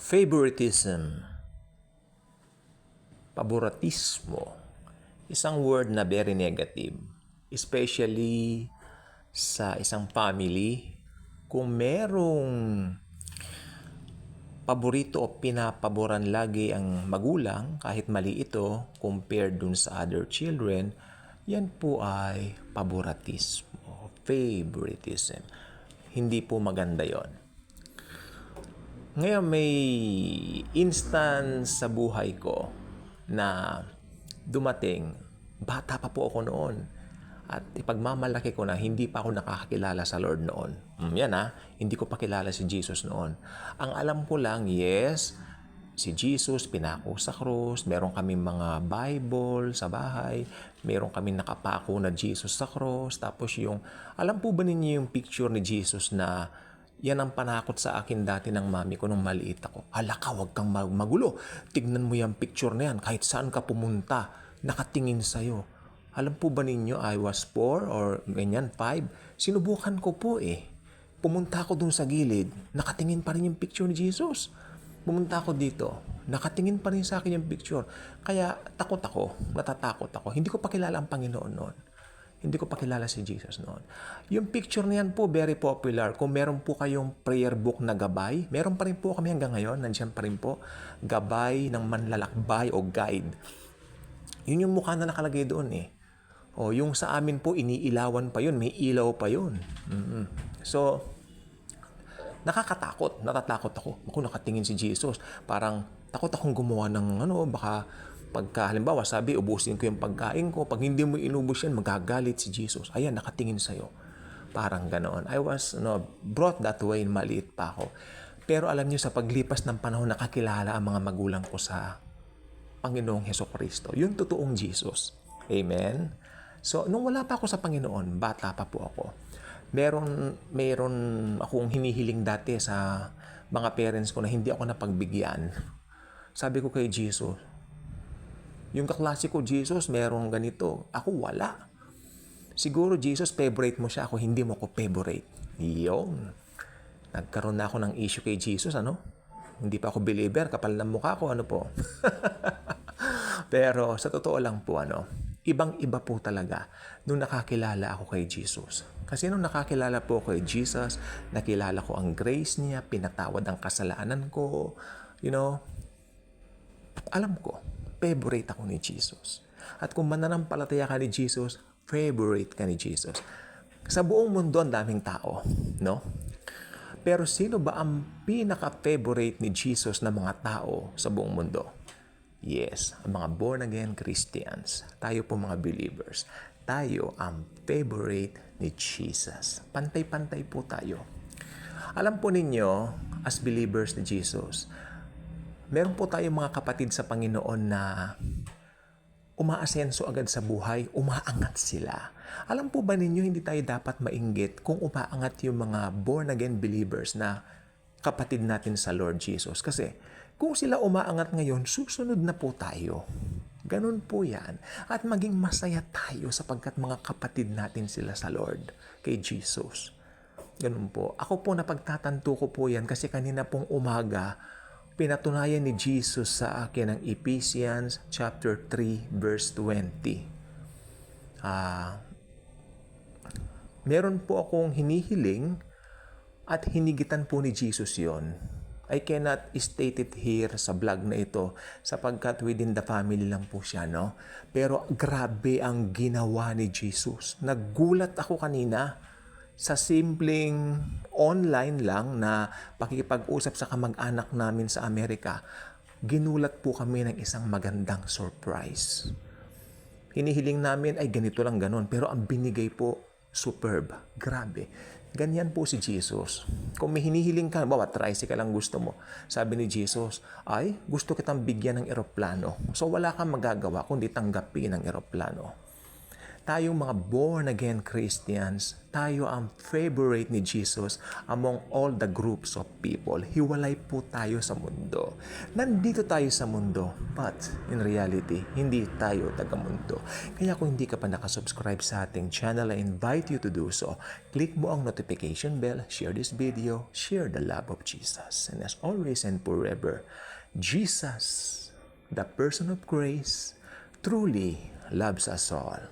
Favoritism, paboritismo, isang word na very negative, especially sa isang family. Kung merong paborito o pinapaboran lagi ang magulang, kahit mali ito, compared dun sa other children, yan po ay paboritismo, favoritism. Hindi po maganda yon. Ngayon may instance sa buhay ko na dumating, bata pa po ako noon. At ipagmamalaki ko na hindi pa ako nakakakilala sa Lord noon. Hindi ko pa kilala si Jesus noon. Ang alam ko lang, yes, si Jesus pinako sa krus, meron kaming mga Bible sa bahay, meron kaming nakapako na Jesus sa krus, tapos alam po ba ninyo yung picture ni Jesus na yan ang panakot sa akin dati ng mami ko nung maliit ako. Hala ka, huwag kang magulo. Tignan mo yung picture na yan. Kahit saan ka pumunta, nakatingin sa'yo. Alam po ba ninyo, I was 4 or ganyan, 5. Sinubukan ko po eh. Pumunta ako dun sa gilid, nakatingin pa rin yung picture ni Jesus. Pumunta ako dito, nakatingin pa rin sa akin yung picture. Kaya natatakot ako. Hindi ko pa kilala ang Panginoon noon. Hindi ko pa kilala si Jesus noon. Yung picture niyan po, very popular. Kung meron po kayong prayer book na gabay, meron pa rin po kami hanggang ngayon, nandiyan pa rin po, gabay ng manlalakbay o guide. Yun yung mukha na nakalagay doon eh. O yung sa amin po, iniilawan pa yun, may ilaw pa yun. So, natatakot ako. Ako nakatingin si Jesus. Parang takot akong gumawa ng baka pagka halimbawa sabi ubusin ko yung pagkain ko, pag hindi mo inubos yan magagalit si Jesus. Ayan, nakatingin sa'yo. Parang ganoon. I was brought that way, maliit pa ako. Pero alam niyo, sa paglipas ng panahon, nakakilala ang mga magulang ko sa Panginoong Hesukristo, yung totoong Jesus. Amen? So, nung wala pa ako sa Panginoon, bata pa po ako, meron akong hinihiling dati sa mga parents ko na hindi ako napagbigyan. Sabi ko kay Jesus, yung kaklase ko, Jesus, merong ganito. Ako wala. Siguro, Jesus, favorite mo siya. Ako, hindi mo ko favorite. Yun. Nagkaroon na ako ng issue kay Jesus, Hindi pa ako believer. Kapal ng mukha ko, po. Pero, sa totoo lang po, ibang-iba po talaga nung nakakilala ako kay Jesus. Kasi nung nakakilala po kay Jesus, nakilala ko ang grace niya, pinatawad ang kasalanan ko, alam ko, favorite ako ni Jesus. At kung mananampalataya ka ni Jesus, favorite ka ni Jesus. Sa buong mundo, ang daming tao, Pero sino ba ang pinaka-favorite ni Jesus na mga tao sa buong mundo? Yes, ang mga born-again Christians. Tayo po mga believers. Tayo ang favorite ni Jesus. Pantay-pantay po tayo. Alam po ninyo, as believers ni Jesus, meron po tayong mga kapatid sa Panginoon na umaasenso agad sa buhay, umaangat sila. Alam po ba ninyo, hindi tayo dapat mainggit kung umaangat yung mga born-again believers na kapatid natin sa Lord Jesus. Kasi kung sila umaangat ngayon, susunod na po tayo. Ganun po yan. At maging masaya tayo sapagkat mga kapatid natin sila sa Lord, kay Jesus. Ganun po. Ako po napagtatanto ko po yan kasi kanina pong umaga, pinatunayan ni Jesus sa akin ang Ephesians chapter 3 verse 20. Meron po akong hinihiling at hinigitan po ni Jesus yon. I cannot state it here sa vlog na ito sapagkat within the family lang po siya, Pero grabe ang ginawa ni Jesus. Naggulat ako kanina sa simpleng online lang na pakikipag-usap sa kamag-anak namin sa Amerika. Ginulat po kami ng isang magandang surprise. Hinihiling namin ay ganito lang ganon, pero ang binigay po, superb. Grabe. Ganyan po si Jesus. Kung may hinihiling ka, tricycle lang gusto mo. Sabi ni Jesus, ay, gusto kitang bigyan ng eroplano. So wala kang magagawa kundi tanggapin ang eroplano. Tayong mga born-again Christians, tayo ang favorite ni Jesus among all the groups of people. Hiwalay po tayo sa mundo. Nandito tayo sa mundo, but in reality, hindi tayo taga-mundo. Kaya kung hindi ka pa nakasubscribe sa ating channel, I invite you to do so. Click mo ang notification bell, share this video, share the love of Jesus. And as always and forever, Jesus, the person of grace, truly loves us all.